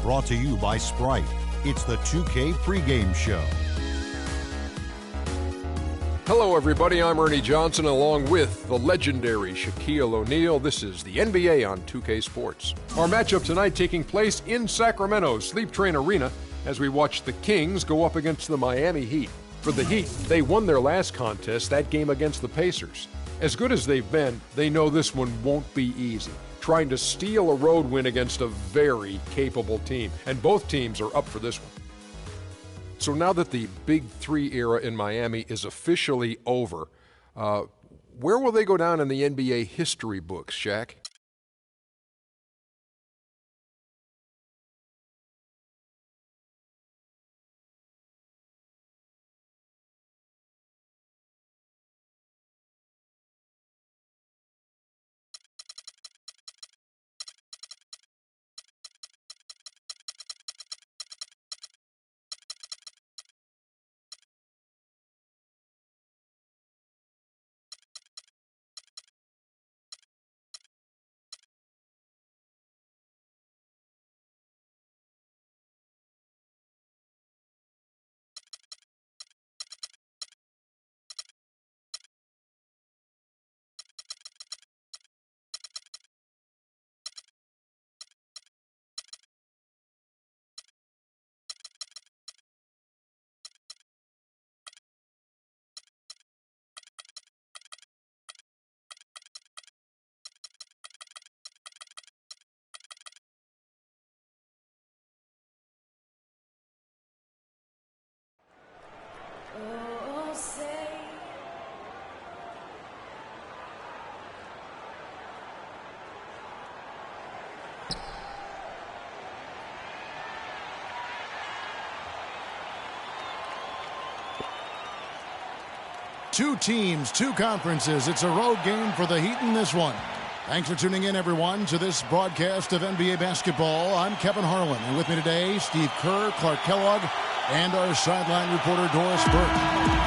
brought to you by Sprite. It's the 2K pregame show. Hello, everybody. I'm Ernie Johnson, along with the legendary Shaquille O'Neal. This is the NBA on 2K Sports. Our matchup tonight taking place in Sacramento's Sleep Train Arena as we watch the Kings go up against the Miami Heat. For the Heat, they won their last contest, that game against the Pacers. As good as they've been, they know this one won't be easy, trying to steal a road win against a very capable team, and both teams are up for this one. So now that the Big Three era in Miami is officially over, where will they go down in the NBA history books, Shaq? Two teams, two conferences. It's a road game for the Heat in this one. Thanks for tuning in, everyone, to this broadcast of NBA basketball. I'm Kevin Harlan, and with me today, Steve Kerr, Clark Kellogg, and our sideline reporter, Doris Burke.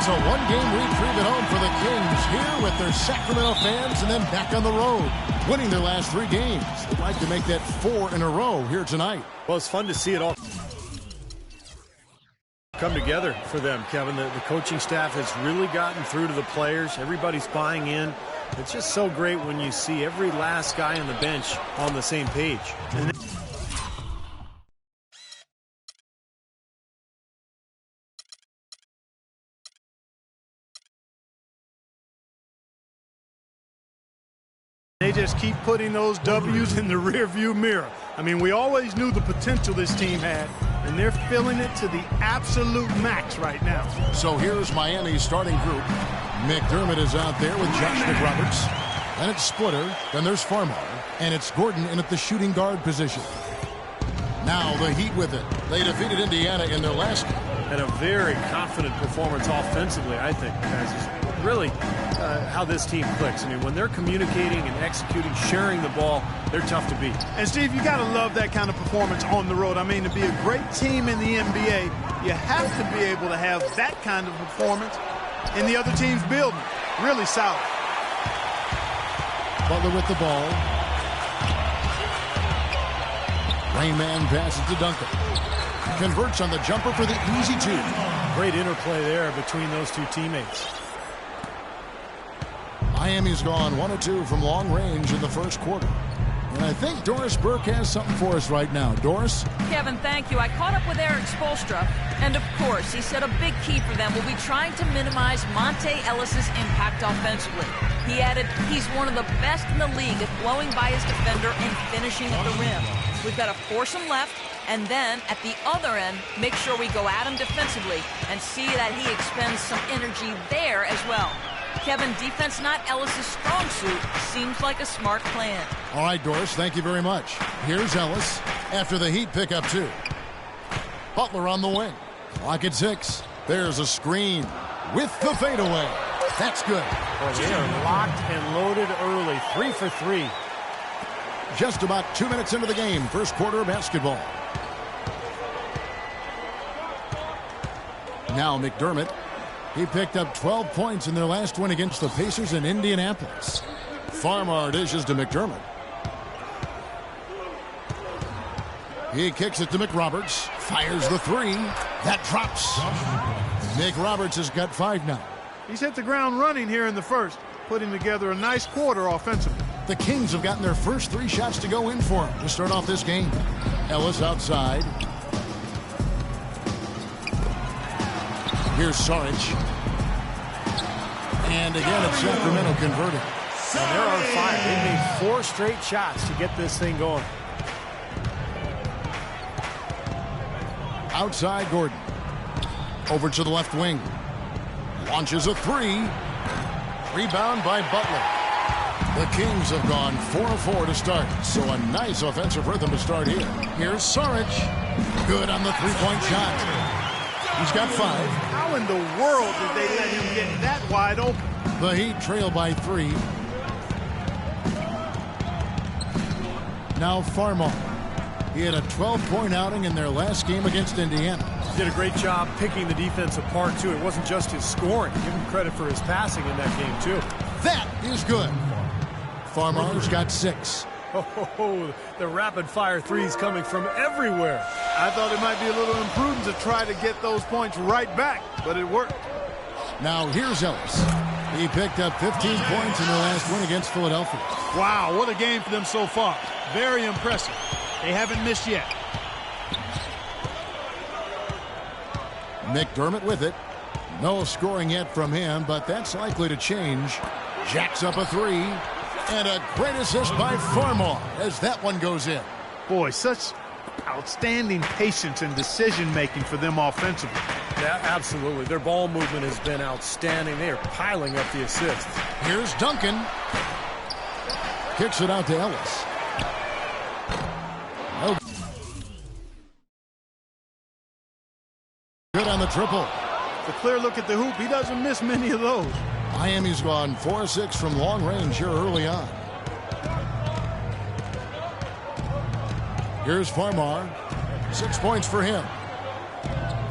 So one-game reprieve at home for the Kings here with their Sacramento fans and then back on the road, winning their last three games. They'd like to make that 4 in a row here tonight. Well, it's fun to see it all come together for them, Kevin. The coaching staff has really gotten through to the players. Everybody's buying in. It's just so great when you see every last guy on the bench on the same page. And they just keep putting those W's in the rearview mirror. I mean, we always knew the potential this team had, and they're filling it to the absolute max right now. So here's Miami's starting group. McDermott is out there with Josh McRoberts. Then it's Splitter. Then there's Farmer. And it's Gordon in at the shooting guard position. Now the Heat with it. They defeated Indiana in their last game. And a very confident performance offensively, I think, guys, is really how this team clicks. I mean, when they're communicating and executing, sharing the ball, they're tough to beat. And, Steve, you got to love that kind of performance on the road. I mean, to be a great team in the NBA, you have to be able to have that kind of performance in the other team's building. Really solid. Butler with the ball. Rain Man passes to Duncan. Converts on the jumper for the easy two. Great interplay there between those two teammates. Miami's gone 1 of 2 from long range in the first quarter. And I think Doris Burke has something for us right now. Doris? Kevin, thank you. I caught up with Eric Spoelstra, and of course, he said a big key for them will be trying to minimize Monte Ellis's impact offensively. He added, he's one of the best in the league at blowing by his defender and finishing at the rim. We've got to force him left, And then, at the other end, make sure we go at him defensively and see that he expends some energy there as well. Kevin, defense not Ellis' strong suit seems like a smart plan. All right, Doris, thank you very much. Here's Ellis after the Heat pick up 2. Butler on the wing. Clock at 6. There's a screen with the fadeaway. That's good. Boy, they are locked and loaded early. 3 for 3. Just about 2 minutes into the game. First quarter of basketball. Now McDermott. He picked up 12 points in their last win against the Pacers in Indianapolis. Farmar dishes to McDermott. He kicks it to McRoberts. Fires the 3. That drops. McRoberts has got 5 now. He's hit the ground running here in the first, putting together a nice quarter offensively. The Kings have gotten their first 3 shots to go in for him to start off this game. Ellis outside. Here's Saric. And again, it's Sacramento converting. And they're on fire. They made 4 straight shots to get this thing going. Outside Gordon. Over to the left wing. Launches a 3. Rebound by Butler. The Kings have gone 4-4 to start. So a nice offensive rhythm to start here. Here's Saric. Good on the 3-point shot. He's got 5. How in the world did they let him get that wide open? The Heat trail by 3. Now Farmar. He had a 12-point outing in their last game against Indiana. Did a great job picking the defense apart, too. It wasn't just his scoring. Give him credit for his passing in that game, too. That is good. Farmar's got 6. Oh, the rapid-fire threes coming from everywhere. I thought it might be a little imprudent to try to get those points right back, but it worked. Now here's Ellis. He picked up 15 points in their last win against Philadelphia. Wow, what a game for them so far. Very impressive. They haven't missed yet. McDermott with it. No scoring yet from him, but that's likely to change. Jacks up a 3. And a great assist by Farmar as that one goes in. Boy, such outstanding patience and decision-making for them offensively. Yeah, absolutely. Their ball movement has been outstanding. They are piling up the assists. Here's Duncan. Kicks it out to Ellis. No. Good on the triple. The clear look at the hoop. He doesn't miss many of those. Miami's gone 4-6 from long range here early on. Here's Farmar. 6 points for him.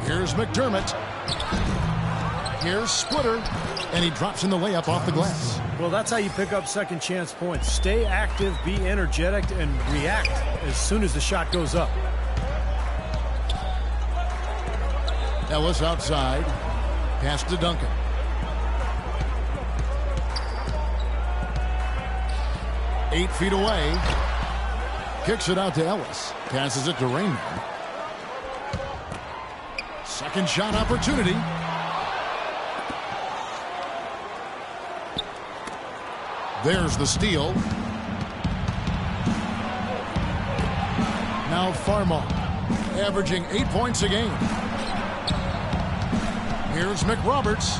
Here's McDermott. Here's Splitter. And he drops in the layup off the glass. Well, that's how you pick up second chance points. Stay active, be energetic, and react as soon as the shot goes up. Ellis outside. Pass to Duncan. Eight feet away. Kicks it out to Ellis. Passes it to Raymond. Second shot opportunity. There's the steal. Now Farmar, averaging 8 points a game. Here's McRoberts.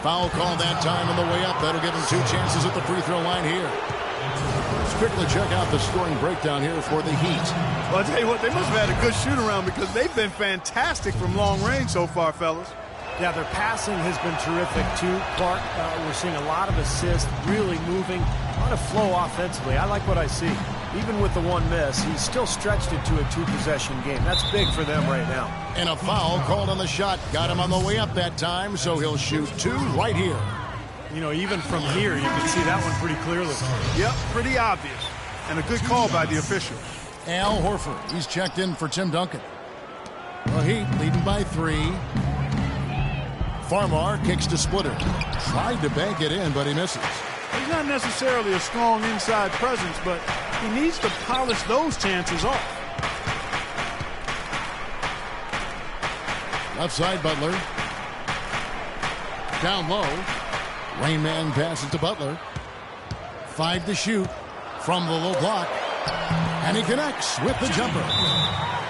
Foul call that time on the way up. That'll give him 2 chances at the free throw line here. Let's quickly check out the scoring breakdown here for the Heat. Well, I'll tell you what, they must have had a good shoot-around because they've been fantastic from long range so far, fellas. Yeah, their passing has been terrific, too. Clark, we're seeing a lot of assists, really moving, a lot of flow offensively. I like what I see. Even with the 1 miss, he's still stretched it to a 2-possession game. That's big for them right now. And a foul called on the shot. Got him on the way up that time, so he'll shoot 2 right here. You know, even from here, you can see that one pretty clearly. Yep, pretty obvious. And a good call by the official. Al Horford, he's checked in for Tim Duncan. The Heat leading by 3. Farmar kicks to Splitter. Tried to bank it in, but he misses. He's not necessarily a strong inside presence, but he needs to polish those chances off. Left side, Butler. Down low. Rain Man passes to Butler. 5 to shoot from the low block. And he connects with the jumper.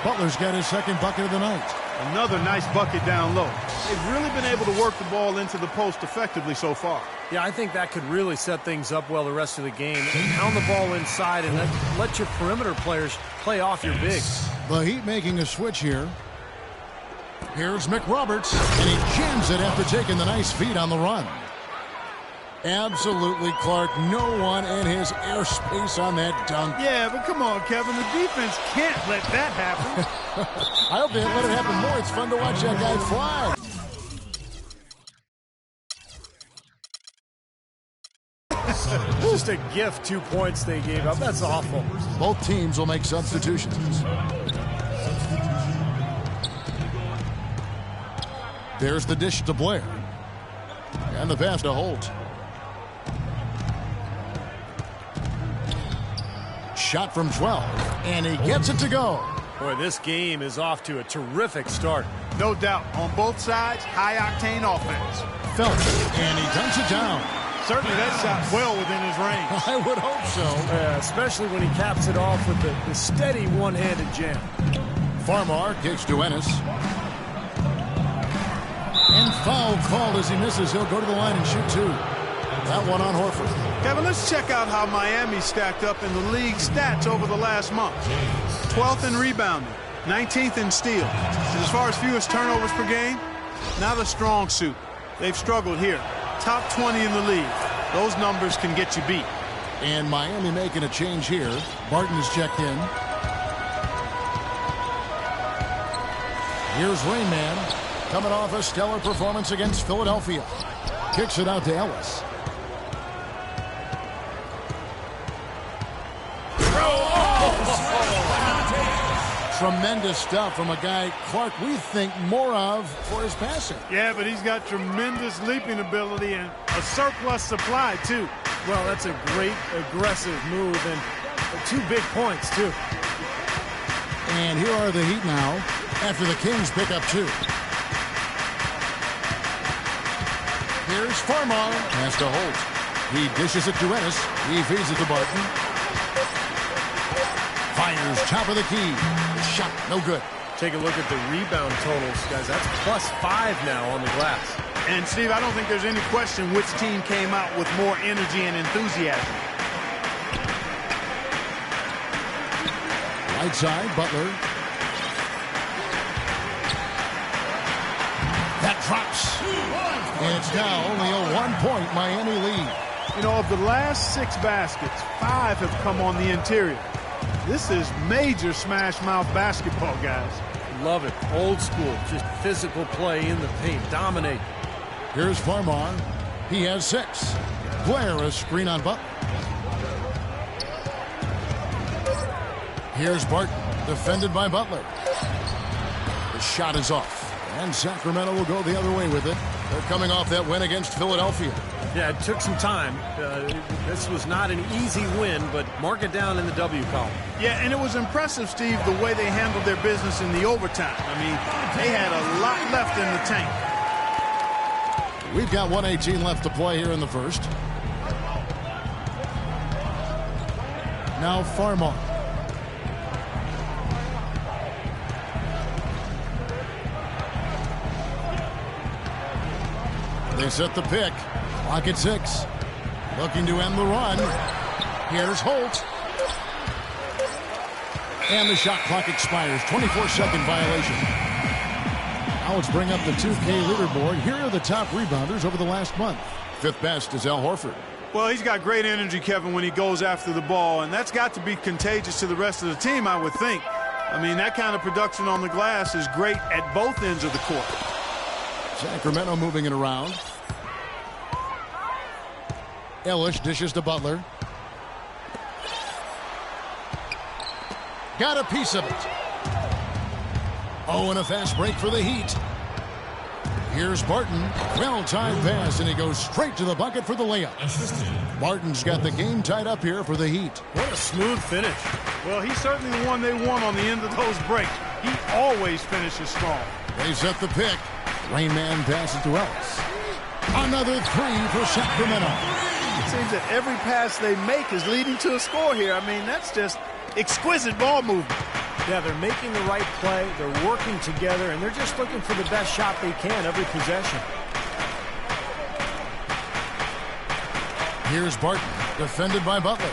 Butler's got his second bucket of the night. Another nice bucket down low. They've really been able to work the ball into the post effectively so far. Yeah, I think that could really set things up well the rest of the game. Pound the ball inside and let your perimeter players play off your bigs. The Heat making a switch here. Here's McRoberts, and he jams it after taking the nice feed on the run. Absolutely, Clark. No one in his airspace on that dunk. Yeah, but come on, Kevin. The defense can't let that happen. I hope they let it happen more. It's fun to watch that guy fly. Just a gift, 2 points they gave up. That's awful. Both teams will make substitutions. There's the dish to Blair. And the pass to Holt. Shot from 12. And he gets it to go. Boy, this game is off to a terrific start. No doubt. On both sides, high-octane offense. Phelps, and he dunks it down. Certainly that shot well within his range. I would hope so. Especially when he caps it off with the steady one-handed jam. Farmar kicks to Ennis. And foul called as he misses. He'll go to the line and shoot two. That one on Horford. Kevin, let's check out how Miami stacked up in the league stats over the last month. 12th in rebounding, 19th in steals. And as far as fewest turnovers per game, not a strong suit. They've struggled here. Top 20 in the league. Those numbers can get you beat. And Miami making a change here. Barton is checked in. Here's Rain Man, coming off a stellar performance against Philadelphia. Kicks it out to Ellis. Tremendous stuff from a guy, Clark, we think more of for his passing. Yeah, but he's got tremendous leaping ability and a surplus supply, too. Well, that's a great aggressive move and 2 big points, too. And here are the Heat now after the Kings pick up 2. Here's Farmar. Pass to Holt. He dishes it to Ennis. He feeds it to Barton. Fires top of the key. Shot no good. Take a look at the rebound totals, guys. That's +5 now on the glass. And, Steve, I don't think there's any question which team came out with more energy and enthusiasm. Right side, Butler. That drops. And it's now only a 1-point Miami lead. You know, of the last 6 baskets, 5 have come on the interior. This is major smash-mouth basketball, guys. Love it. Old school. Just physical play in the paint. Dominate. Here's Farmar. He has 6. Blair, a screen on Butler. Here's Barton, defended by Butler. The shot is off. And Sacramento will go the other way with it. They're coming off that win against Philadelphia. Yeah, it took some time. This was not an easy win, but mark it down in the W column. Yeah, and it was impressive, Steve, the way they handled their business in the overtime. I mean, they had a lot left in the tank. We've got 1:18 left to play here in the first. Now Farmar. They set the pick. Clock at 6. Looking to end the run. Here's Holt. And the shot clock expires. 24-second violation. Now let's bring up the 2K leaderboard. Here are the top rebounders over the last month. 5th best is Al Horford. Well, he's got great energy, Kevin, when he goes after the ball, and that's got to be contagious to the rest of the team, I would think. I mean, that kind of production on the glass is great at both ends of the court. Sacramento moving it around. Ellis dishes to Butler. Got a piece of it. Oh, and a fast break for the Heat. Here's Barton. Well-timed pass, and he goes straight to the bucket for the layup. Barton's got the game tied up here for the Heat. What a smooth finish. Well, he's certainly the one they want on the end of those breaks. He always finishes strong. They set the pick. Rain Man passes to Ellis. Another 3 for Sacramento. It seems that every pass they make is leading to a score here. I mean, that's just exquisite ball movement. Yeah, they're making the right play, they're working together, and they're just looking for the best shot they can every possession. Here's Barton, defended by Butler.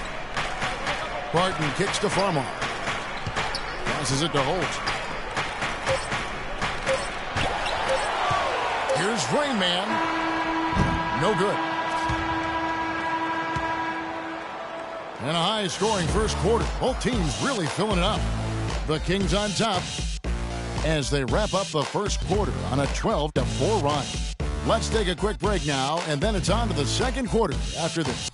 Barton kicks to Farmar. Passes it to Holt. Here's Rain Man. No good. And a high-scoring first quarter. Both teams really filling it up. The Kings on top as they wrap up the first quarter on a 12-4 run. Let's take a quick break now, and then it's on to the second quarter after this.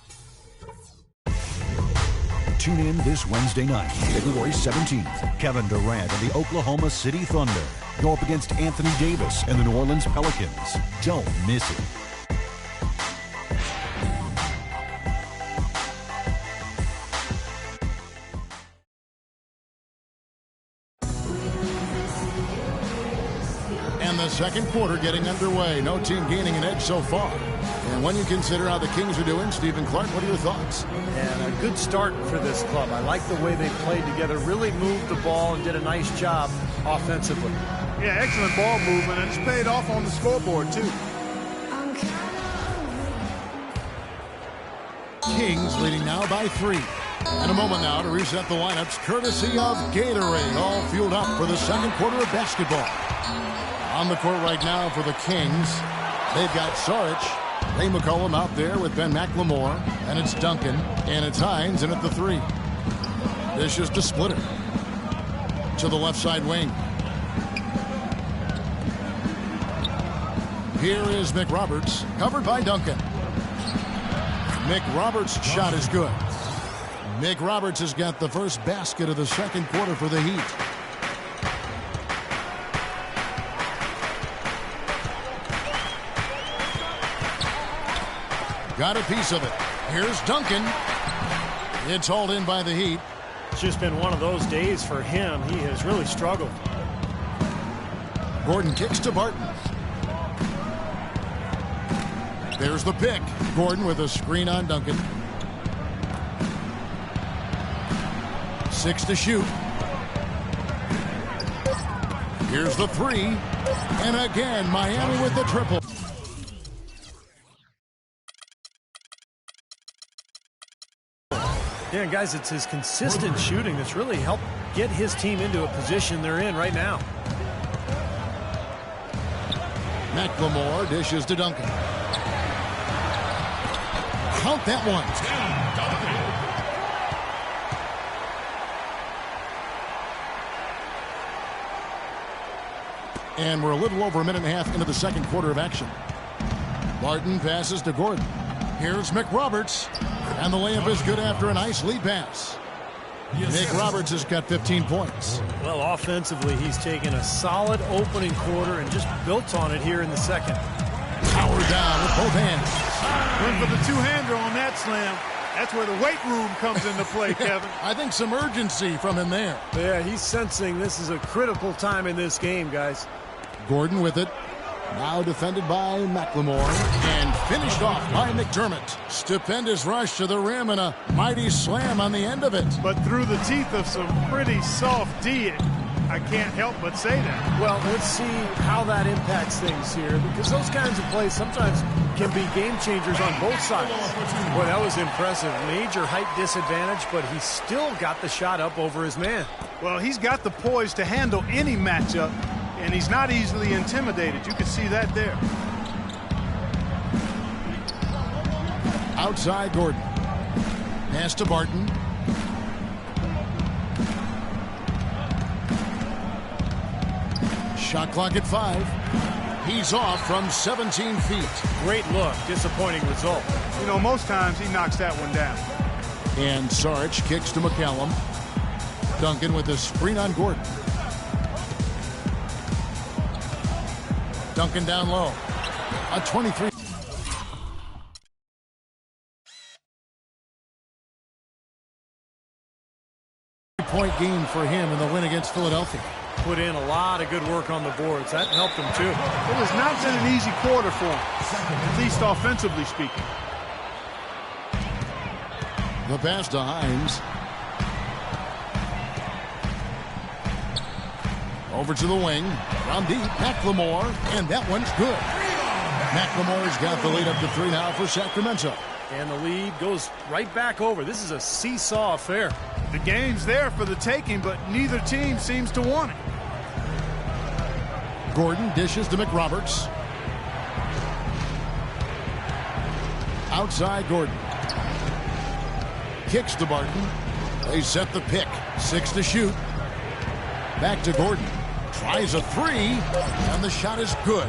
Tune in this Wednesday night, February 17th. Kevin Durant and the Oklahoma City Thunder go up against Anthony Davis and the New Orleans Pelicans. Don't miss it. And the second quarter getting underway. No team gaining an edge so far. And when you consider how the Kings are doing, Stephen Clark, what are your thoughts? And a good start for this club. I like the way they played together, really moved the ball and did a nice job offensively. Yeah, excellent ball movement, and it's paid off on the scoreboard, too. Kings leading now by 3. And a moment now to reset the lineups, courtesy of Gatorade, all fueled up for the second quarter of basketball. On the court right now for the Kings, they've got Saric, Ray McCollum out there with Ben McLemore, and it's Duncan, and it's Hines in at the 3. This is to Splitter to the left side wing. Here is McRoberts, covered by Duncan. McRoberts' shot is good. McRoberts has got the first basket of the second quarter for the Heat. Got a piece of it. Here's Duncan. It's hauled in by the Heat. It's just been one of those days for him. He has really struggled. Gordon kicks to Barton. There's the pick. Gordon with a screen on Duncan. 6 to shoot. Here's the 3. And again, Miami with the triple. Yeah, guys, it's his consistent shooting that's really helped get his team into a position they're in right now. McLemore dishes to Duncan. Count that one. And we're a little over a minute and a half into the second quarter of action. Barton passes to Gordon. Here's McRoberts. And the layup is good after a nice lead pass. McRoberts has got 15 points. Well, offensively, he's taken a solid opening quarter and just built on it here in the second. Power down with both hands. Went for the two-hander on that slam. That's where the weight room comes into play, Kevin. I think some urgency from him there. Yeah, he's sensing this is a critical time in this game, guys. Gordon with it. Now defended by McLemore and finished off by McDermott. Stupendous rush to the rim and a mighty slam on the end of it. But through the teeth of some pretty soft D, I can't help but say that. Well, let's see how that impacts things here, because those kinds of plays sometimes can be game changers on both sides. Boy, that was impressive. Major height disadvantage, but he still got the shot up over his man. Well, he's got the poise to handle any matchup, and he's not easily intimidated. You can see that there. Outside Gordon. Pass to Barton. Shot clock at 5. He's off from 17 feet. Great look. Disappointing result. You know, most times he knocks that one down. And Saric kicks to McCallum. Duncan with a screen on Gordon. Duncan down low. A 23. Point game for him in the win against Philadelphia. Put in a lot of good work on the boards. That helped him too. It has not been an easy quarter for him, at least offensively speaking. The pass to Hines. Over to the wing. From deep, McLemore, and that one's good. McLemore's got the lead up to 3 now for Sacramento. And the lead goes right back over. This is a seesaw affair. The game's there for the taking, but neither team seems to want it. Gordon dishes to McRoberts. Outside Gordon. Kicks to Barton. They set the pick. 6 to shoot. Back to Gordon. Tries a 3, and the shot is good.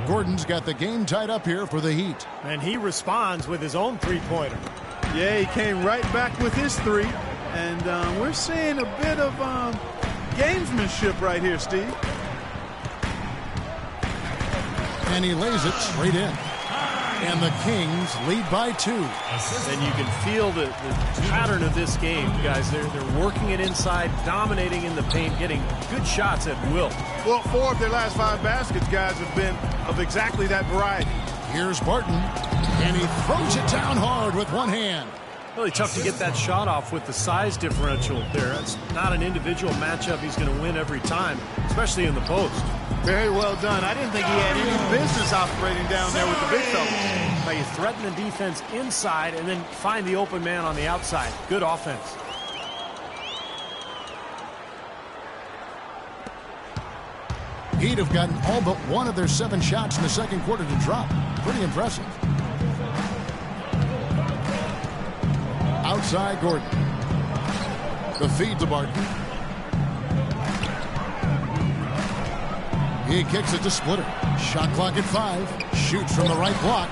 Gordon's got the game tied up here for the Heat. And he responds with his own three-pointer. Yeah, he came right back with his 3. And we're seeing a bit of gamesmanship right here, Steve. And he lays it straight in. And the Kings lead by 2. And you can feel the pattern of this game, guys. They're working it inside, dominating in the paint, getting good shots at will. Well, 4 of their last 5 baskets, guys, have been of exactly that variety. Here's Barton. And he throws it down hard with one hand. Really tough to get that shot off with the size differential there. It's not an individual matchup he's going to win every time, especially in the post. Very well done. I didn't think he had any business operating down there with the big fellas. Now you threaten the defense inside and then find the open man on the outside. Good offense. Heat have gotten all but 1 of their 7 shots in the second quarter to drop. Pretty impressive. Outside Gordon. The feed to Barton. He kicks it to Splitter. Shot clock at 5. Shoots from the right block.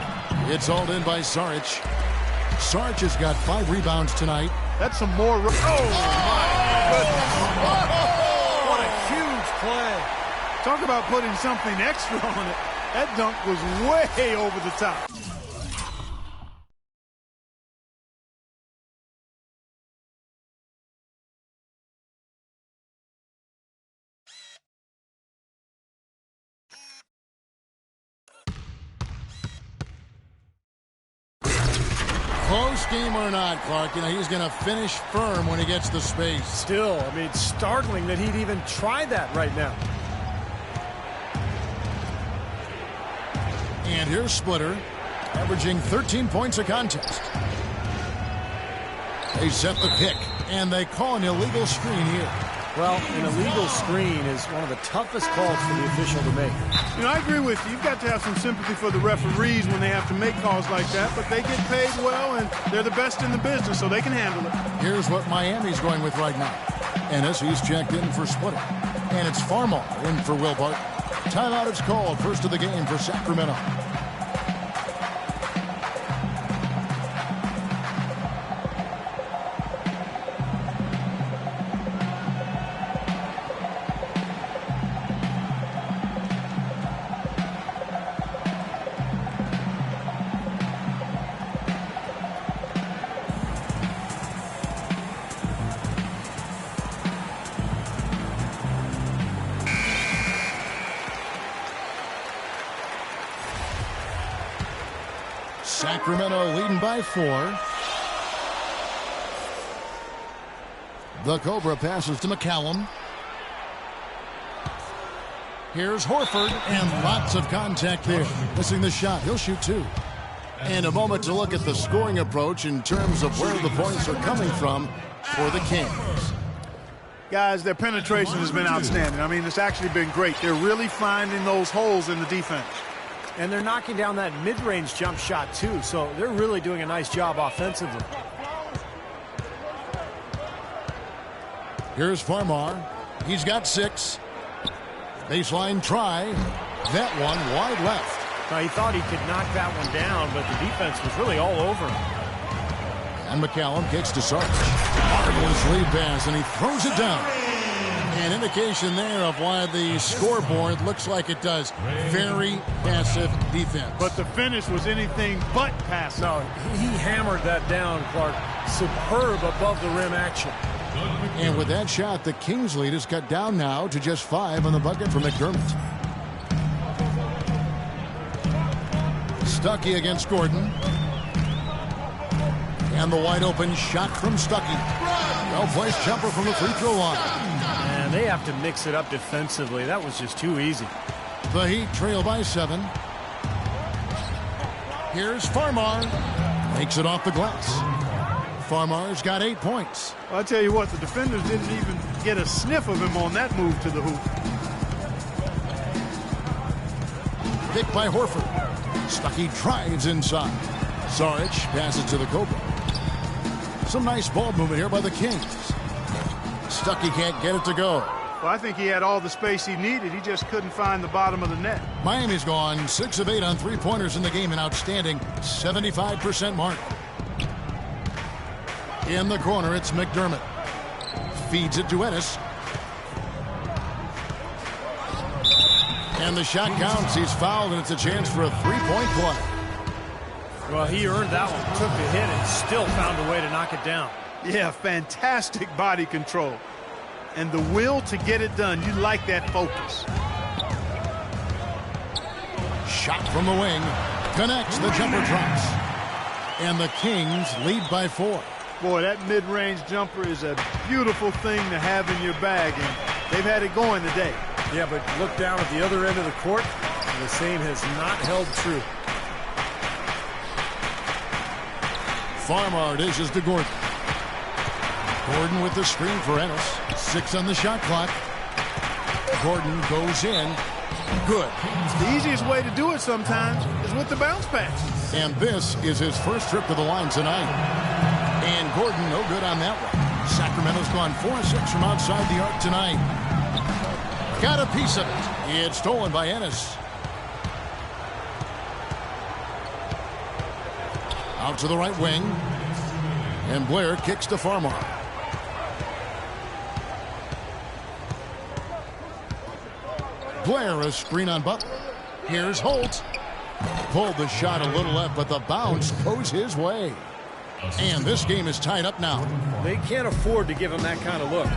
It's hauled in by Saric. Saric has got 5 rebounds tonight. That's some more. Oh, my goodness. What a huge play. Talk about putting something extra on it. That dunk was way over the top. Close game or not, Clark, he's going to finish firm when he gets the space. Still, I mean, startling that he'd even try that right now. And here's Splitter, averaging 13 points a contest. They set the pick, and they call an illegal screen here. Well, an illegal screen is one of the toughest calls for the official to make. You know, I agree with you. You've got to have some sympathy for the referees when they have to make calls like that, but they get paid well, and they're the best in the business, so they can handle it. Here's what Miami's going with right now. Ennis, he's checked in for Splitter. And it's Farmar in for Will Barton. Timeout is called, first of the game for Sacramento. Sacramento leading by 4. The Cobra passes to McCallum. Here's Horford, and lots of contact there. Missing the shot. He'll shoot 2. And a moment to look at the scoring approach in terms of where the points are coming from for the Kings. Guys, their penetration has been outstanding. I mean, it's actually been great. They're really finding those holes in the defense. And they're knocking down that mid-range jump shot, too, so they're really doing a nice job offensively. Here's Farmar. He's got 6. Baseline try. That one wide left. Now, he thought he could knock that one down, but the defense was really all over him. And McCallum kicks to Sarge. Marvelous lead pass, and he throws it down. An indication there of why the scoreboard looks like it does. Very passive defense. But the finish was anything but passive. No, he hammered that down, Clark. Superb above the rim action. And with that shot, the Kings lead is cut down now to just 5 on the bucket for McDermott. Stuckey against Gordon. And the wide open shot from Stuckey. Well-placed jumper from the free throw line. And and they have to mix it up defensively. That was just too easy. The Heat trail by 7. Here's Farmar. Makes it off the glass. Farmar's got 8 points. Well, I'll tell you what, the defenders didn't even get a sniff of him on that move to the hoop. Picked by Horford. Stuckey drives inside. Saric passes to the Cobra. Some nice ball movement here by the Kings. Stuckey can't get it to go. Well, I think he had all the space he needed. He just couldn't find the bottom of the net. Miami's gone 6 of 8 on three-pointers in the game, an outstanding 75% mark. In the corner, it's McDermott. Feeds it to Ennis. And the shot counts. He's fouled, and it's a chance for a three-point play. Well, he earned that one. Took the hit and still found a way to knock it down. Yeah, fantastic body control. And the will to get it done. You like that focus. Shot from the wing. Connects. The jumper drops. And the Kings lead by 4. Boy, that mid-range jumper is a beautiful thing to have in your bag, and they've had it going today. Yeah, but look down at the other end of the court, and the same has not held true. Farmar dishes to Gordon. Gordon with the screen for Ennis. 6 on the shot clock. Gordon goes in. Good. The easiest way to do it sometimes is with the bounce pass. And this is his first trip to the line tonight. And Gordon no good on that one. Sacramento's gone 4 of 6 from outside the arc tonight. Got a piece of it. It's stolen by Ennis. Out to the right wing. And Blair kicks to Farmar. Blair, a screen on Butler. Here's Holt. Pulled the shot a little left, but the bounce goes his way. And this game is tied up now. They can't afford to give him that kind of look.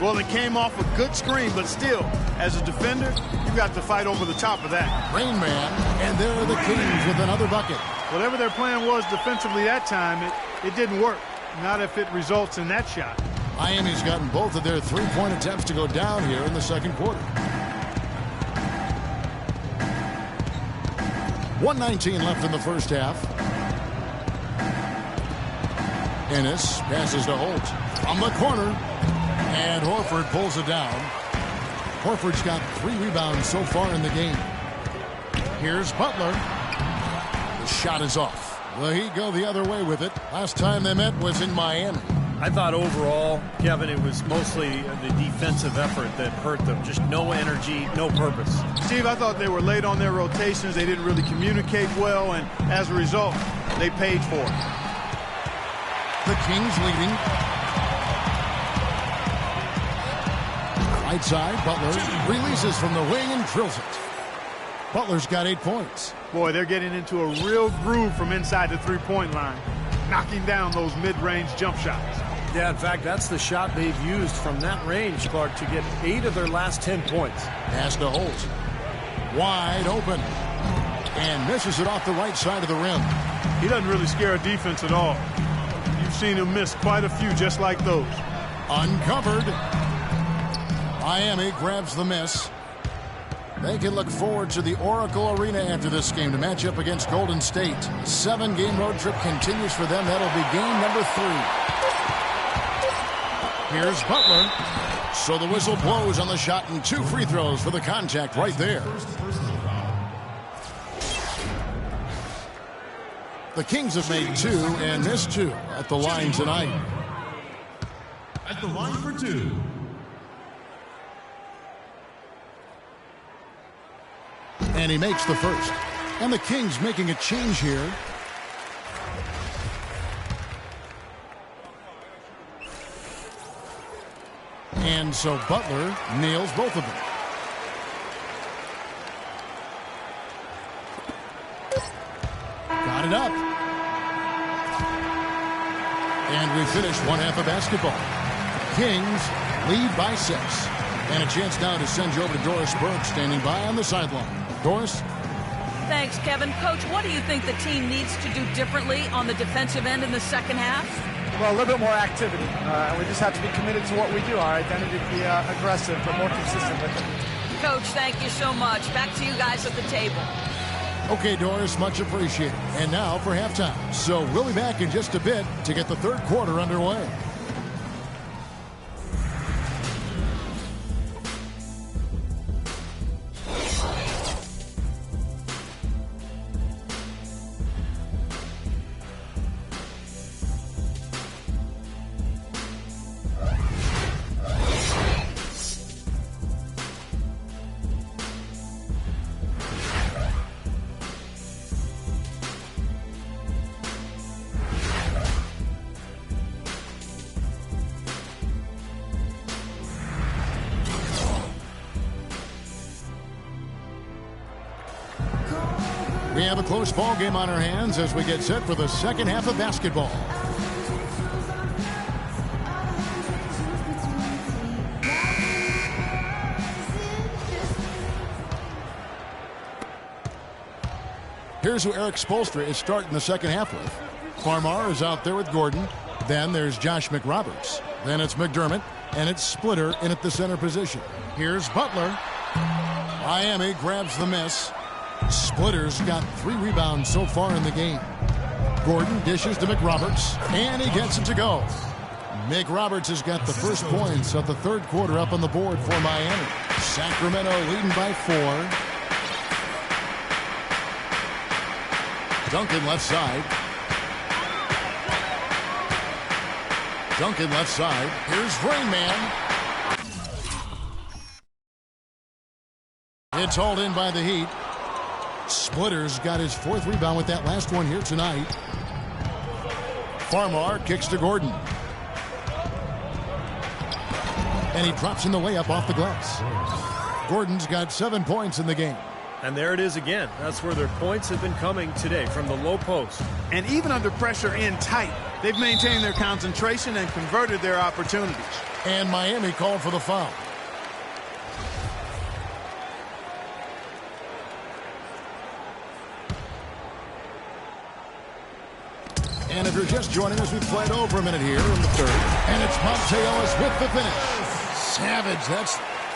Well, it came off a good screen, but still, as a defender, you got to fight over the top of that. Rain Man, and there are the Kings with another bucket. Whatever their plan was defensively that time, it didn't work. Not if it results in that shot. Miami's gotten both of their three-point attempts to go down here in the second quarter. 1:19 left in the first half. Ennis passes to Holt from the corner. And Horford pulls it down. Horford's got 3 rebounds so far in the game. Here's Butler. The shot is off. The Heat go the other way with it. Last time they met was in Miami. I thought overall, Kevin, it was mostly the defensive effort that hurt them. Just no energy, no purpose. Steve, I thought they were late on their rotations. They didn't really communicate well, and as a result, they paid for it. The Kings leading. Right side, Butler releases from the wing and drills it. Butler's got 8 points. Boy, they're getting into a real groove from inside the three-point line, knocking down those mid-range jump shots. Yeah, in fact, that's the shot they've used from that range, Clark, to get 8 of their last 10 points. Pass to Holt. Wide open. And misses it off the right side of the rim. He doesn't really scare a defense at all. You've seen him miss quite a few just like those. Uncovered. Miami grabs the miss. They can look forward to the Oracle Arena after this game to match up against Golden State. 7-game road trip continues for them. That'll be game number 3. Here's Butler. So the whistle blows on the shot and 2 free throws for the contact right there. The Kings have made 2 and missed 2 at the line tonight. At the line for 2. And he makes the first. And the Kings making a change here. And so Butler nails both of them. Got it up. And we finish one half of basketball. Kings lead by 6. And a chance now to send you over to Doris Burke standing by on the sideline. Doris? Thanks, Kevin. Coach, what do you think the team needs to do differently on the defensive end in the second half? Well, a little bit more activity. We just have to be committed to what we do, our identity to be aggressive, but more consistent with it. Coach, thank you so much. Back to you guys at the table. Okay, Doris, much appreciated. And now for halftime. So we'll be back in just a bit to get the third quarter underway. We have a close ball game on our hands as we get set for the second half of basketball. Here's who Eric Spoelstra is starting the second half with. Farmar is out there with Gordon. Then there's Josh McRoberts. Then it's McDermott. And it's Splitter in at the center position. Here's Butler. Miami grabs the miss. Splitter's got 3 rebounds so far in the game. Gordon dishes to McRoberts, and he gets it to go. McRoberts has got the first points of the third quarter up on the board for Miami. Sacramento leading by 4. Duncan left side. Duncan left side. Here's Rain Man. It's hauled in by the Heat. Splitter's got his 4th rebound with that last one here tonight. Farmar kicks to Gordon. And he drops in the layup off the glass. Gordon's got 7 points in the game. And there it is again. That's where their points have been coming today, from the low post. And even under pressure in tight, they've maintained their concentration and converted their opportunities. And Miami called for the foul. And if you're just joining us, we've played over a minute here in the third. And it's Monte Ellis with the finish. Savage,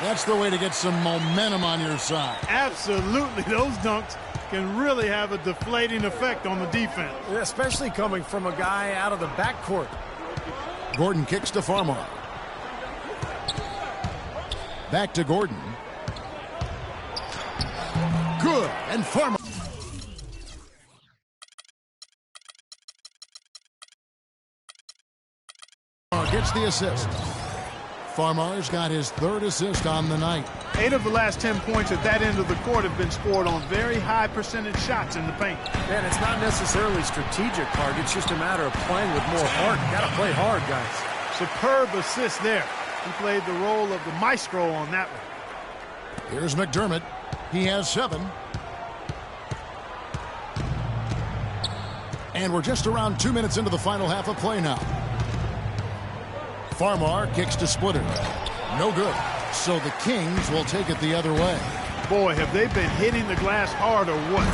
that's the way to get some momentum on your side. Absolutely. Those dunks can really have a deflating effect on the defense. Especially coming from a guy out of the backcourt. Gordon kicks to Farmar. Back to Gordon. Good. And Farmar gets the assist. Farmar's got his 3rd assist on the night. 8 of the last 10 points at that end of the court have been scored on very high percentage shots in the paint. Man, it's not necessarily strategic, Clark. It's just a matter of playing with more heart. You got to play hard, guys. Superb assist there. He played the role of the maestro on that one. Here's McDermott. He has 7. And we're just around 2 minutes into the final half of play now. Farmar kicks to Splitter. No good. So the Kings will take it the other way. Boy, have they been hitting the glass hard or what?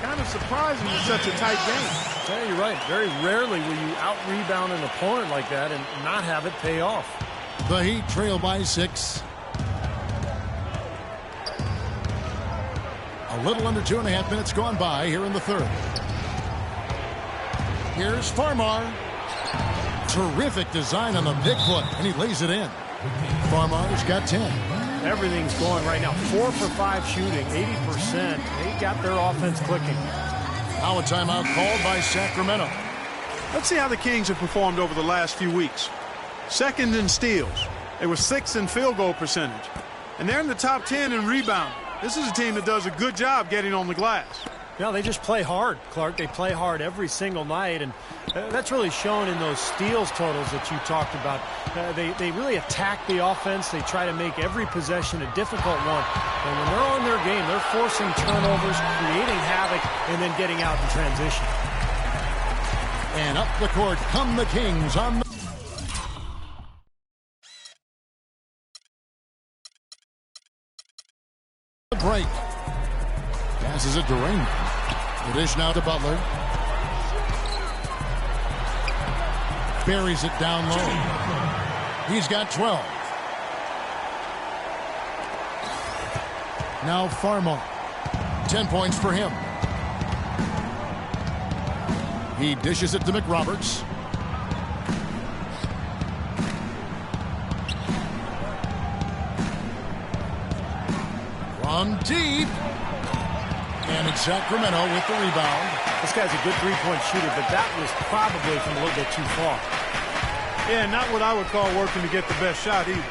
Kind of surprising in such a tight game. Yeah, you're right. Very rarely will you out-rebound an opponent like that and not have it pay off. The Heat trail by 6. A little under 2.5 minutes gone by here in the third. Here's Farmar. Terrific design on the big foot, and he lays it in. Farmar's got 10. Everything's going right now. 4 for 5 shooting, 80%. They got their offense clicking. Now a timeout called by Sacramento. Let's see how the Kings have performed over the last few weeks. 2nd in steals. They were 6th in field goal percentage. And they're in the top 10 in rebound. This is a team that does a good job getting on the glass. Yeah, they just play hard, Clark. They play hard every single night, and that's really shown in those steals totals that you talked about. They really attack the offense. They try to make every possession a difficult one. And when they're on their game, they're forcing turnovers, creating havoc, and then getting out in transition. And up the court come the Kings on the break. Passes it to Rain. The dish now to Butler. buries it down low. He's got 12. Now Farmar. 10 points for him. He dishes it to McRoberts. From deep. And it's Sacramento with the rebound. This guy's a good three-point shooter, but that was probably from a little bit too far. Yeah, not what I would call working to get the best shot either.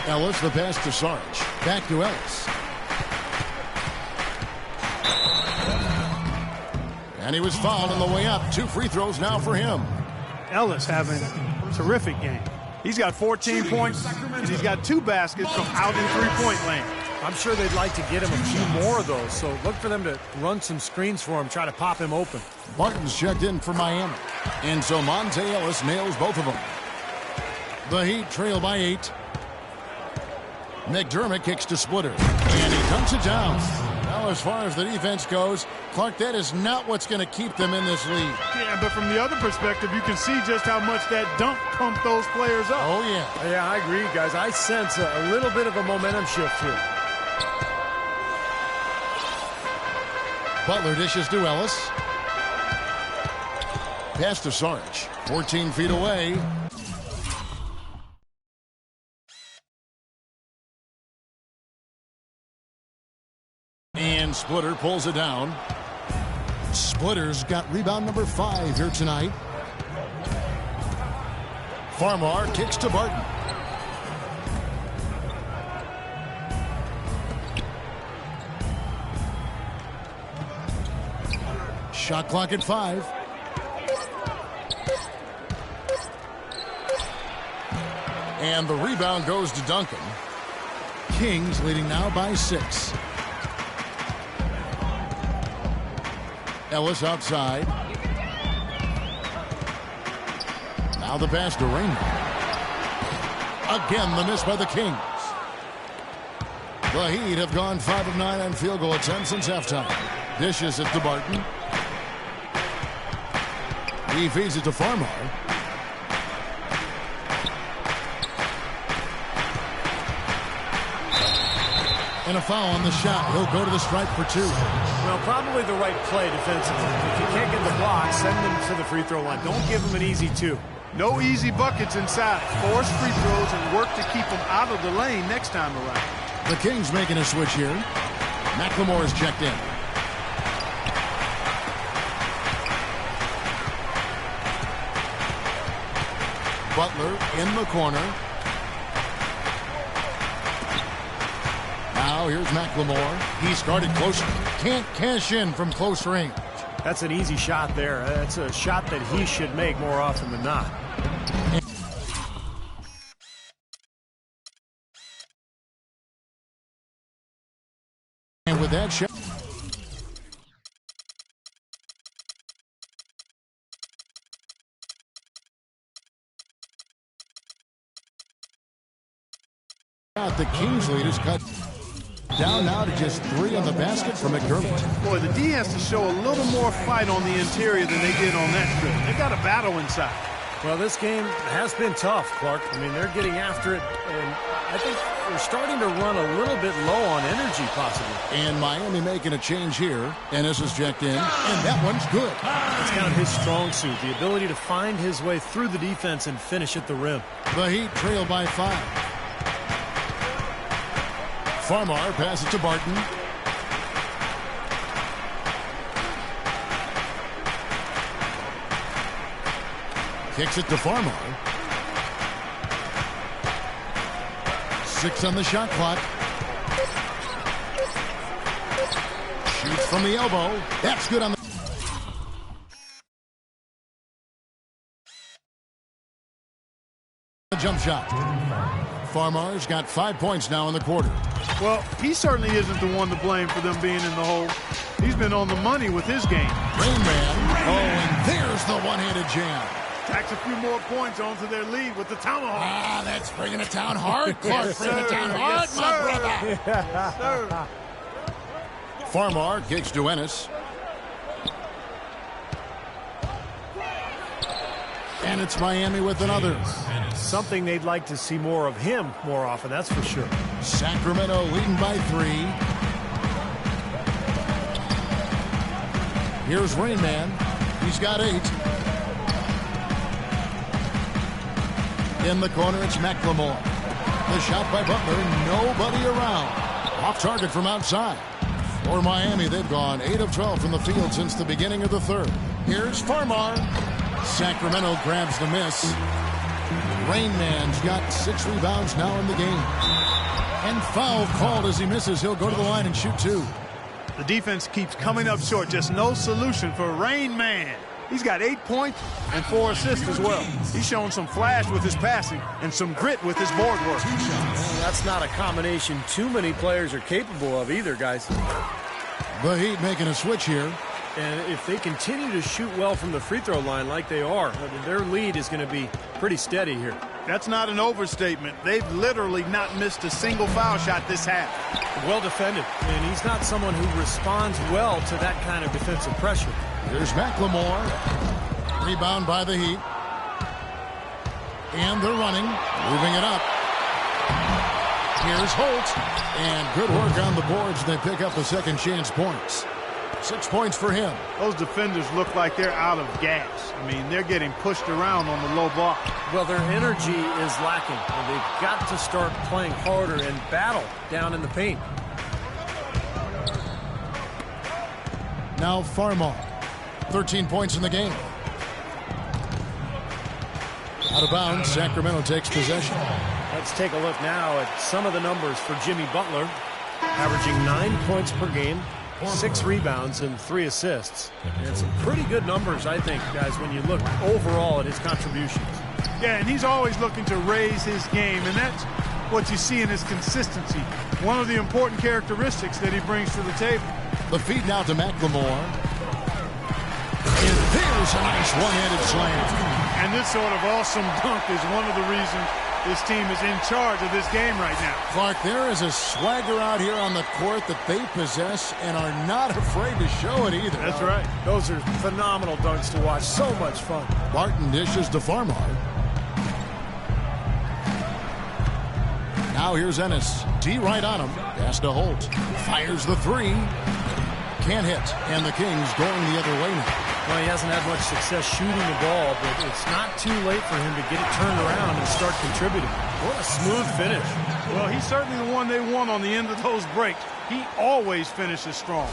Ellis, the pass to Sarge. Back to Ellis. And he was fouled on the way up. 2 free throws now for him. Ellis having a terrific game. He's got 14 points, and he's got 2 baskets from out in three-point land. I'm sure they'd like to get him a few more of those, so look for them to run some screens for him, try to pop him open. Barton's checked in for Miami. And so Monte Ellis nails both of them. The Heat trail by 8. McDermott kicks to Splitter. And he dunks it down. Now, as far as the defense goes, Clark, that is not what's going to keep them in this league. Yeah, but from the other perspective, you can see just how much that dunk pumped those players up. Oh, yeah. Yeah, I agree, guys. I sense a little bit of a momentum shift here. Butler dishes to Ellis. Pass to Sarge. 14 feet away. And Splitter pulls it down. Splitter's got rebound number 5 here tonight. Farmar kicks to Barton. Shot clock at 5. And the rebound goes to Duncan. Kings leading now by 6. Ellis outside. Now the pass to Raymond. Again, the miss by the Kings. The Heat have gone 5 of 9 on field goal attempts since halftime. Dishes it to Barton. He feeds it to Farmar. And a foul on the shot. He'll go to the stripe for 2. Well, probably the right play defensively. If you can't get the block, send them to the free throw line. Don't give them an easy 2. No easy buckets inside. Force free throws and work to keep them out of the lane next time around. The Kings making a switch here. McLemore is checked in. Butler in the corner. Now here's McLemore. He started close. Can't cash in from close range. That's an easy shot there. That's a shot that he should make more often than not. And with that shot, the Kings lead is cut down now to just 3 on the basket from McDermott. Boy, the D has to show a little more fight on the interior than they did on that trip. They got a battle inside. Well, this game has been tough, Clark. I mean, they're getting after it, and I think they're starting to run a little bit low on energy, possibly. And Miami making a change here. Ennis is checked in, and that one's good. It's kind of his strong suit, the ability to find his way through the defense and finish at the rim. The Heat trail by 5. Farmar passes to Barton. Kicks it to Farmar. 6 on the shot clock. Shoots from the elbow. That's good on the jump shot. Farmar's got 5 points now in the quarter. Well, he certainly isn't the one to blame for them being in the hole. He's been on the money with his game. Rain Man. Oh, and there's the one-handed jam. Tacks a few more points onto their lead with the tomahawk. Ah, that's bringing it down hard, Clark. Bring it down hard, yes, my brother. Yes, sir. Farmar kicks to Ennis. And it's Miami with another. Something they'd like to see more of him more often, that's for sure. Sacramento leading by 3. Here's Rain Man. He's got 8. In the corner, it's McLemore. The shot by Butler. Nobody around. Off target from outside. For Miami, they've gone 8 of 12 from the field since the beginning of the third. Here's Farmar. Sacramento grabs the miss. Rain Man's got 6 rebounds now in the game. And foul called as he misses. He'll go to the line and shoot 2. The defense keeps coming up short. Just no solution for Rain Man. He's got 8 points and 4 assists as well. He's shown some flash with his passing and some grit with his board work. Well, that's not a combination too many players are capable of either, guys. The Heat making a switch here. And if they continue to shoot well from the free throw line like they are, their lead is going to be pretty steady here. That's not an overstatement. They've literally not missed a single foul shot this half. Well defended, and he's not someone who responds well to that kind of defensive pressure. Here's McLemore. Rebound by the Heat. And they're running. Moving it up. Here's Holt. And good work on the boards. They pick up the second chance points. 6 points for him. Those defenders look like they're out of gas. I mean, they're getting pushed around on the low block. Well, their energy is lacking. And they've got to start playing harder and battle down in the paint. Now Farmar. 13 points in the game. Out of bounds, Sacramento takes possession. Let's take a look now at some of the numbers for Jimmy Butler. Averaging 9 points per game, 6 rebounds, and 3 assists. And some pretty good numbers, I think, guys, when you look overall at his contributions. Yeah, and he's always looking to raise his game, and that's what you see in his consistency. One of the important characteristics that he brings to the table. The feed now to McLemore. And there's a nice one-handed slam. And this sort of awesome dunk is one of the reasons this team is in charge of this game right now. Clark, there is a swagger out here on the court that they possess and are not afraid to show it either. That's right. Those are phenomenal dunks to watch. So much fun. Barton dishes to Farmar. Now here's Ennis. D right on him. Pass to Holt. Fires the 3. Can't hit. And the Kings going the other way now. Well, he hasn't had much success shooting the ball, but it's not too late for him to get it turned around and start contributing. What a smooth finish. Well, he's certainly the one they want on the end of those breaks. He always finishes strong.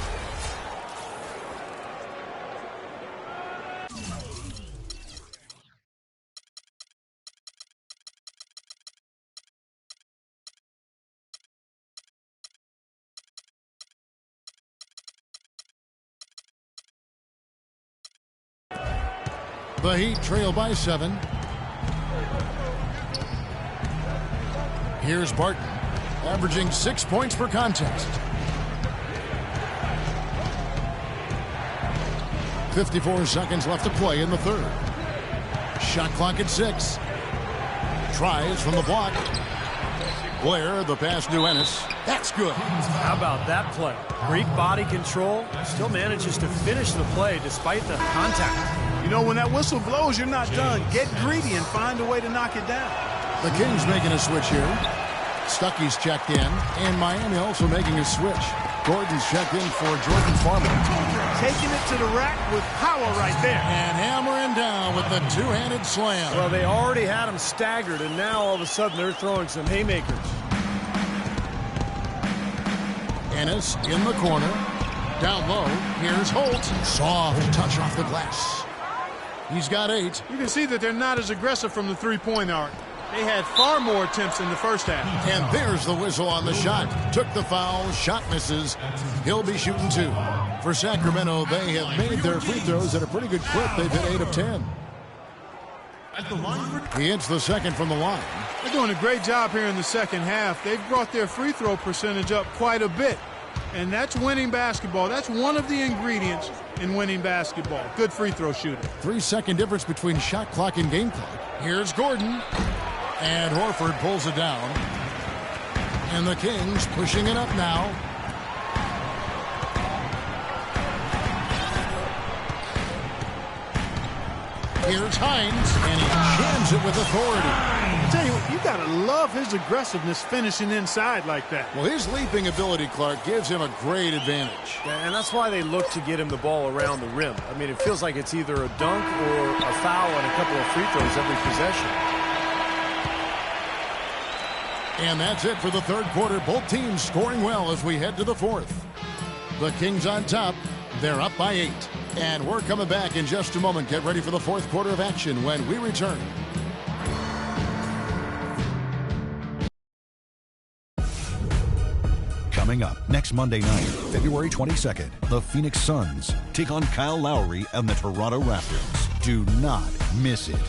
The Heat trail by 7. Here's Barton, averaging 6 points per contest. 54 seconds left to play in the third. Shot clock at 6. Tries from the block. Blair, the pass to Ennis. That's good. How about that play? Great body control. Still manages to finish the play despite the contact. You know, when that whistle blows, you're not done. Get greedy and find a way to knock it down. The Kings making a switch here. Stuckey's checked in, and Miami also making a switch. Gordon's checked in for Jordan Farmar. Taking it to the rack with power right there. And hammering down with the two-handed slam. Well, they already had him staggered, and now all of a sudden they're throwing some haymakers. Ennis in the corner. Down low, here's Holt. Soft touch off the glass. He's got 8. You can see that they're not as aggressive from the three-point arc. They had far more attempts in the first half. And there's the whistle on the shot. Took the foul, shot misses. He'll be shooting 2. For Sacramento, they have made their free throws at a pretty good clip. They've hit 8 of 10. He hits the second from the line. They're doing a great job here in the second half. They've brought their free throw percentage up quite a bit. And that's winning basketball. That's one of the ingredients in winning basketball. Good free throw shooting. 3-second difference between shot clock and game clock. Here's Gordon. And Horford pulls it down. And the Kings pushing it up now. Here's Hines, and he jams it with authority. I tell you what, you got to love his aggressiveness finishing inside like that. Well, his leaping ability, Clark, gives him a great advantage. Yeah, and that's why they look to get him the ball around the rim. I mean, it feels like it's either a dunk or a foul and a couple of free throws every possession. And that's it for the third quarter. Both teams scoring well as we head to the fourth. The Kings on top. They're up by 8. And we're coming back in just a moment. Get ready for the fourth quarter of action when we return. Coming up next Monday night, February 22nd, the Phoenix Suns take on Kyle Lowry and the Toronto Raptors. Do not miss it.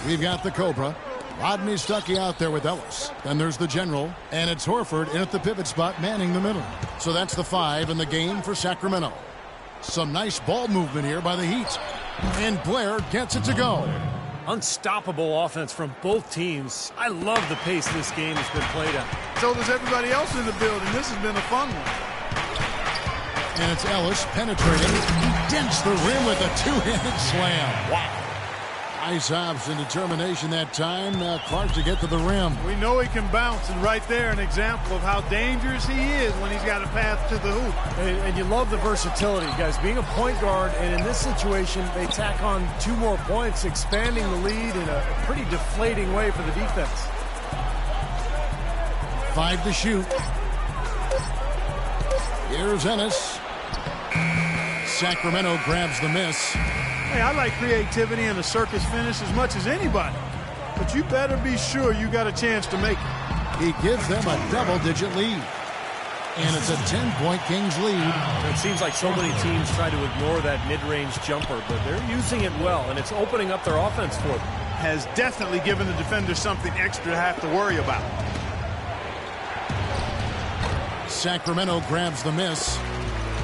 We've got the Cobra. Rodney Stuckey out there with Ellis. Then there's the General. And it's Horford in at the pivot spot, manning the middle. So that's the 5 in the game for Sacramento. Some nice ball movement here by the Heat. And Blair gets it to go. Unstoppable offense from both teams. I love the pace this game has been played at. So does everybody else in the building. This has been a fun one. And it's Ellis penetrating. He dents the rim with a two-handed slam. Wow. Nice ops and determination that time. Clark to get to the rim. We know he can bounce, and right there an example of how dangerous he is when he's got a path to the hoop. And you love the versatility, guys. Being a point guard, and in this situation, they tack on 2 more points, expanding the lead in a pretty deflating way for the defense. 5 to shoot. Here's Ennis. Sacramento grabs the miss. Hey, I like creativity and a circus finish as much as anybody. But you better be sure you got a chance to make it. He gives them a double-digit lead. And it's a 10-point Kings lead. It seems like so many teams try to ignore that mid-range jumper, but they're using it well, and it's opening up their offense for them. Has definitely given the defender something extra to have to worry about. Sacramento grabs the miss.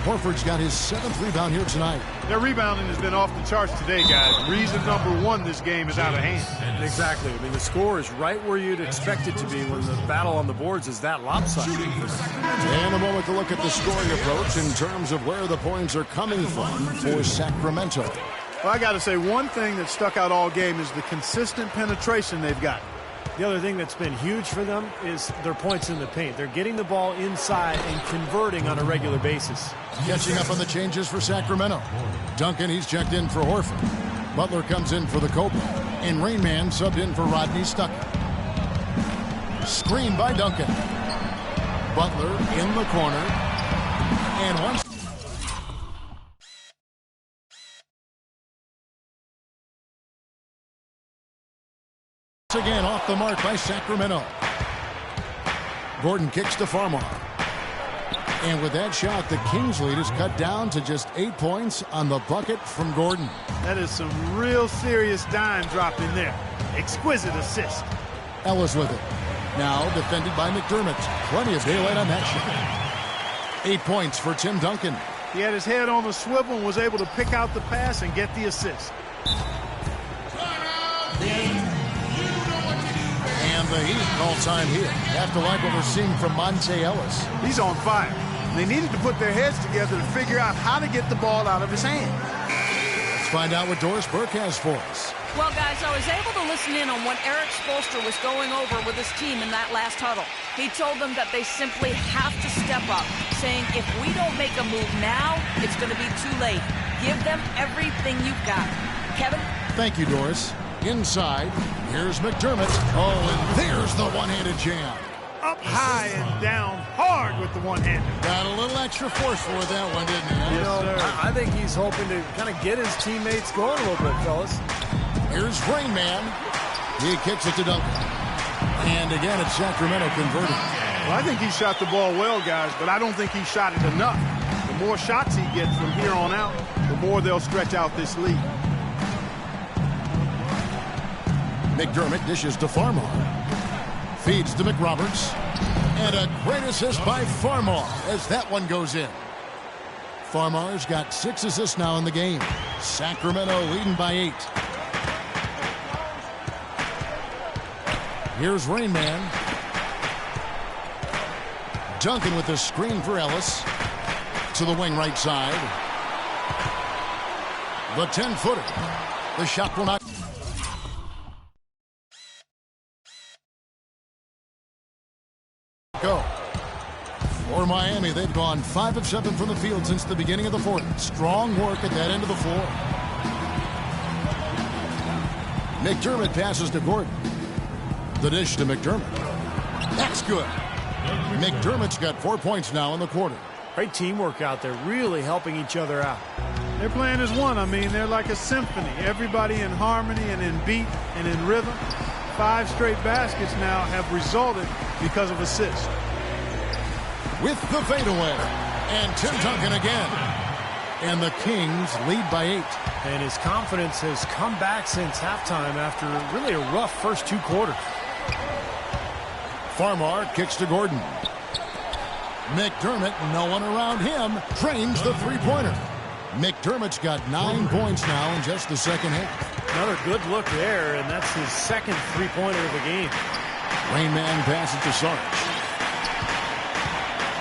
Horford's got his 7th rebound here tonight. Their rebounding has been off the charts today, guys. Reason number 1, this game is out of hand. Exactly. I mean, the score is right where you'd expect it to be when the battle on the boards is that lopsided. And a moment to look at the scoring approach in terms of where the points are coming from for Sacramento. Well, I got to say, one thing that stuck out all game is the consistent penetration they've got. The other thing that's been huge for them is their points in the paint. They're getting the ball inside and converting on a regular basis. Catching up on the changes for Sacramento. Duncan, he's checked in for Horford. Butler comes in for the Cobra. And Rainman subbed in for Rodney Stuckey. Screen by Duncan. Butler in the corner. And once again off the mark by Sacramento. Gordon kicks to Farmar. And with that shot, the Kings lead is cut down to just 8 points on the bucket from Gordon. That is some real serious dime dropping there. Exquisite assist. Ellis with it. Now defended by McDermott. Plenty of daylight on that shot. 8 points for Tim Duncan. He had his head on the swivel and was able to pick out the pass and get the assist. And the Heat all-time hit. Have to like what we're seeing from Monte Ellis. He's on fire. They needed to put their heads together to figure out how to get the ball out of his hand. Let's find out what Doris Burke has for us. Well, guys, I was able to listen in on what Eric Spoelstra was going over with his team in that last huddle. He told them that they simply have to step up, saying if we don't make a move now, it's going to be too late. Give them everything you've got. Kevin? Thank you, Doris. Inside, here's McDermott. Oh, and there's the one-handed jam. Up high and down hard with the one-hander. Got a little extra force for that one, didn't he? Yes, sir. I think he's hoping to kind of get his teammates going a little bit, fellas. Here's Rain Man. He kicks it to Duncan. And again, it's Sacramento converting. Well, I think he shot the ball well, guys, but I don't think he shot it enough. The more shots he gets from here on out, the more they'll stretch out this lead. McDermott dishes to Farmar. Feeds to McRoberts. And a great assist by Farmar as that one goes in. Farmar's got 6 assists now in the game. Sacramento leading by 8. Here's Rain Man. Duncan with the screen for Ellis. To the wing right side. The 10-footer. The shot will not go. For Miami, they've gone 5 of 7 from the field since the beginning of the fourth. Strong work at that end of the floor. McDermott passes to Gordon. The dish to McDermott. That's good. McDermott's got 4 points now in the quarter. Great teamwork out there, really helping each other out. They're playing as one. I mean, they're like a symphony. Everybody in harmony and in beat and in rhythm. 5 straight baskets now have resulted because of assists. With the fadeaway. And Tim Duncan again. And the Kings lead by 8. And his confidence has come back since halftime after really a rough first 2 quarters. Farmar kicks to Gordon. McDermott, no one around him, drains the three-pointer. McDermott's got 9 points now in just the second half. Another good look there, and that's his second three-pointer of the game. Rain Man passes to Sarge.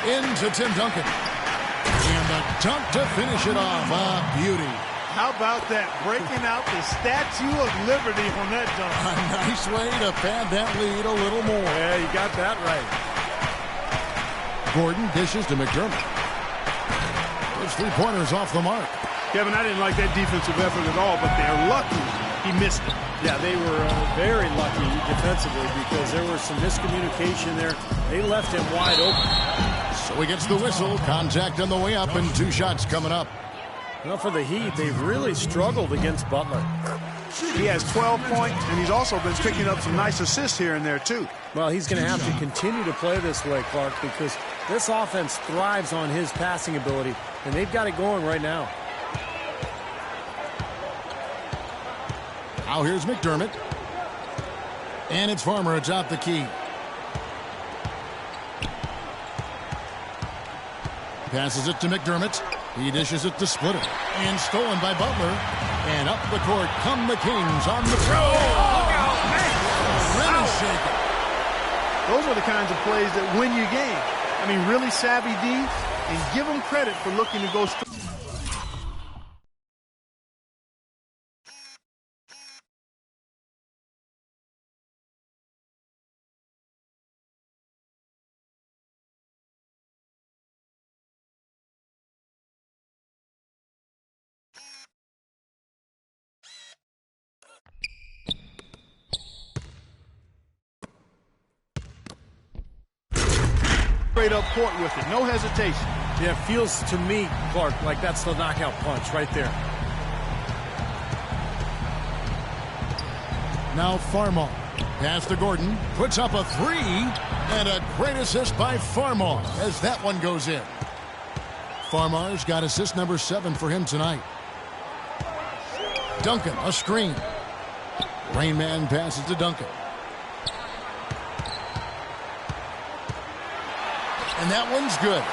Into Tim Duncan. And the dunk to finish it off. A beauty. How about that? Breaking out the Statue of Liberty on that dunk. A nice way to pad that lead a little more. Yeah, you got that right. Gordon dishes to McDermott. Those 3-pointers off the mark. Kevin, I didn't like that defensive effort at all, but they're lucky he missed it. Yeah, they were very lucky defensively because there was some miscommunication there. They left him wide open. So he gets the whistle. Contact on the way up and 2 shots coming up. Well, for the Heat, they've really struggled against Butler. He has 12 points, and he's also been picking up some nice assists here and there, too. Well, he's going to have to continue to play this way, Clark, because this offense thrives on his passing ability, and they've got it going right now. Now here's McDermott. And it's Farmer atop the key. Passes it to McDermott. He dishes it to Splitter. And stolen by Butler. And up the court come the Kings on the throw. Look out, man. Rim shaker. Those are the kinds of plays that win you game. I mean, really savvy D, and give them credit for looking to go straight. Straight up court with it, no hesitation. Yeah, it feels to me, Clark, like that's the knockout punch right there. Now Farmar. Pass to Gordon. Puts up a 3. And a great assist by Farmar as that one goes in. Farmar's got assist number 7 for him tonight. Duncan, a screen. Rain Man passes to Duncan. And that one's good.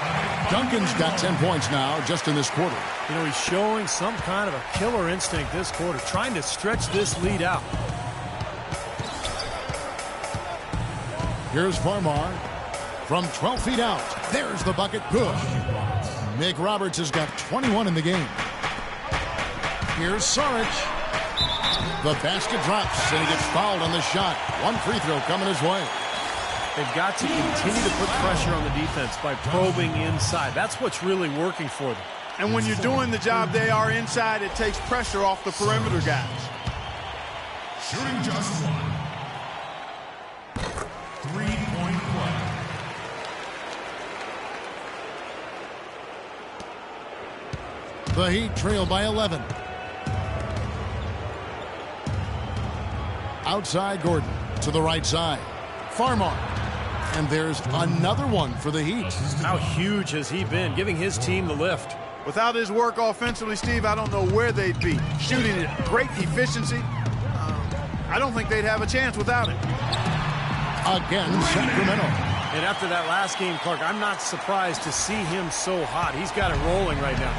Duncan's got 10 points now just in this quarter. You know, he's showing some kind of a killer instinct this quarter, trying to stretch this lead out. Here's Farmar from 12 feet out. There's the bucket. Good. McRoberts has got 21 in the game. Here's Saric. The basket drops, and he gets fouled on the shot. One free throw coming his way. They've got to continue to put pressure on the defense by probing inside. That's what's really working for them. And when you're doing the job they are inside, it takes pressure off the perimeter guys. Shooting just one. 3-point play. The Heat trail by 11. Outside Gordon to the right side. Farmar. And there's another one for the Heat. How huge has he been, giving his team the lift? Without his work offensively, Steve, I don't know where they'd be. Shooting at great efficiency. I don't think they'd have a chance without it. Again, Sacramento. And after that last game, Clark, I'm not surprised to see him so hot. He's got it rolling right now.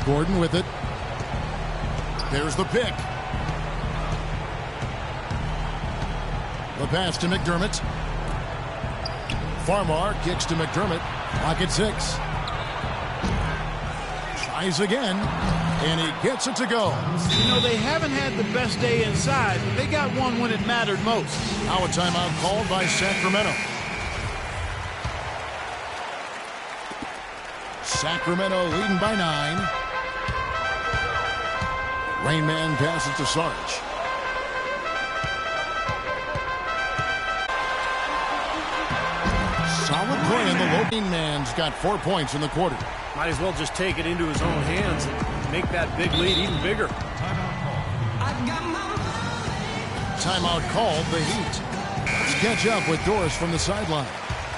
Gordon with it. There's the pick. The pass to McDermott. Farmar kicks to McDermott. Clock at 6. Tries again, and he gets it to go. You know, they haven't had the best day inside, but they got one when it mattered most. Now a timeout called by Sacramento. Sacramento leading by 9. Rain Man passes to Sarge. Solid play, and the Rain Man's got 4 points in the quarter. Might as well just take it into his own hands and make that big lead even bigger. Timeout called, the Heat. Let's catch up with Doris from the sideline.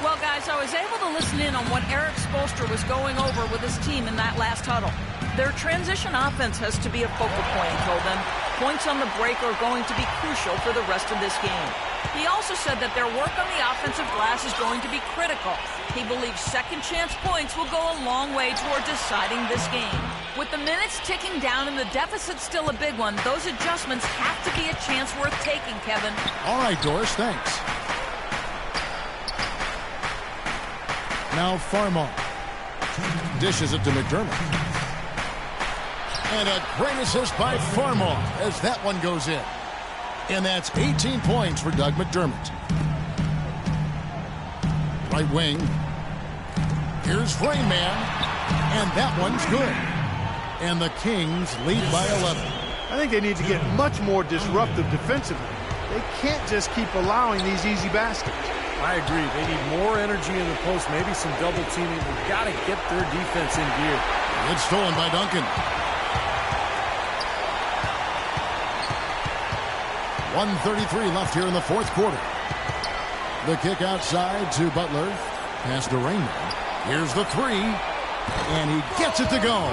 Well, guys, I was able to listen in on what Eric Spoelstra was going over with his team in that last huddle. Their transition offense has to be a focal point, he told them. Points on the break are going to be crucial for the rest of this game. He also said that their work on the offensive glass is going to be critical. He believes second chance points will go a long way toward deciding this game. With the minutes ticking down and the deficit still a big one, those adjustments have to be a chance worth taking, Kevin. All right, Doris, thanks. Now Farmar dishes it to McDermott. And a great assist by Farmar as that one goes in. And that's 18 points for Doug McDermott. Right wing. Here's Rain Man. And that one's good. And the Kings lead by 11. I think they need to get much more disruptive defensively. They can't just keep allowing these easy baskets. I agree. They need more energy in the post, maybe some double teaming. They've got to get their defense in gear. It's stolen by Duncan. 1:33 left here in the fourth quarter. The kick outside to Butler. Pass to Raymond. Here's the 3. And he gets it to go.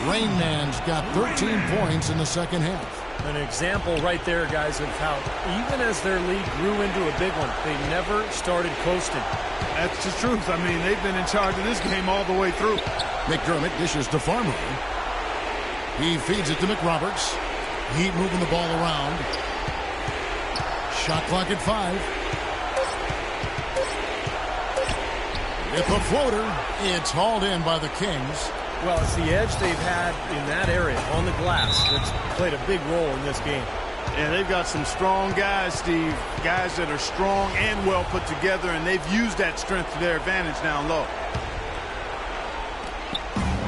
Rain Man's got 13 points in the second half. An example right there, guys, of how even as their lead grew into a big one, they never started coasting. That's the truth. I mean, they've been in charge of this game all the way through. McDermott dishes to Farmer. He feeds it to McRoberts. Heat moving the ball around. Shot clock at 5. With the floater, it's hauled in by the Kings. Well, it's the edge they've had in that area on the glass that's played a big role in this game. Yeah, they've got some strong guys, Steve. Guys that are strong and well put together, and they've used that strength to their advantage down low.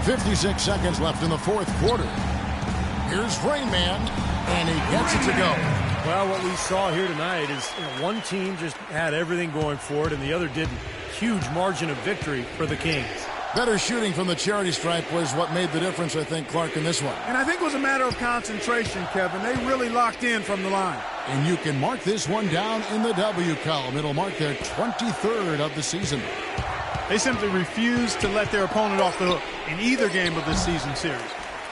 56 seconds left in the fourth quarter. Here's Rain Man, and he gets it to go. Well, what we saw here tonight is one team just had everything going for it, and the other didn't. Huge margin of victory for the Kings. Better shooting from the charity stripe was what made the difference, I think, Clark, in this one. And I think it was a matter of concentration, Kevin. They really locked in from the line. And you can mark this one down in the W column. It'll mark their 23rd of the season. They simply refused to let their opponent off the hook in either game of this season series.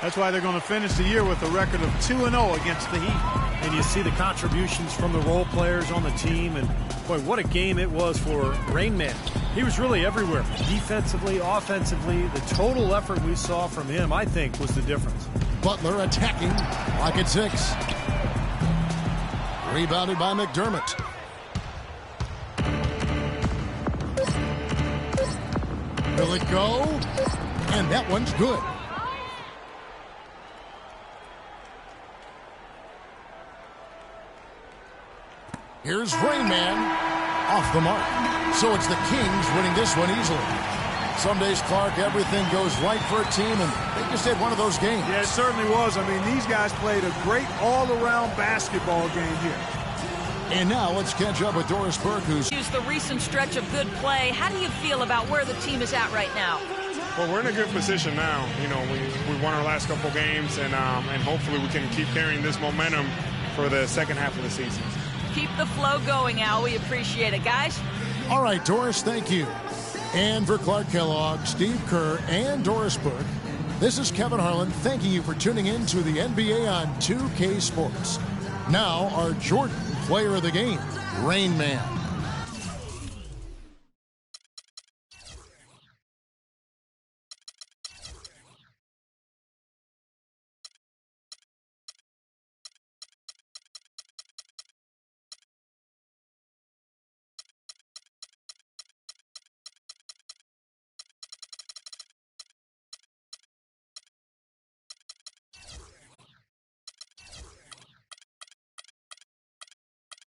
That's why they're going to finish the year with a record of 2-0 against the Heat. And you see the contributions from the role players on the team. And, boy, what a game it was for Rain Man. He was really everywhere. Defensively, offensively, the total effort we saw from him, I think, was the difference. Butler attacking. Clock at 6. Rebounded by McDermott. Will it go? And that one's good. Here's Rain Man off the mark. So it's the Kings winning this one easily. Some days, Clark, everything goes right for a team, and they just had one of those games. Yeah, it certainly was. I mean, these guys played a great all-around basketball game here. And now let's catch up with Doris Burke, who's Use the recent stretch of good play. How do you feel about where the team is at right now? Well, we're in a good position now. You know, we won our last couple games, and hopefully we can keep carrying this momentum for the second half of the season. Keep the flow going, Al. We appreciate it, guys. all right, Doris, thank you. And for Clark Kellogg, Steve Kerr, and Doris Burke, this is Kevin Harlan thanking you for tuning in to the NBA on 2K Sports. Now, our Jordan Player of the Game, Rain Man.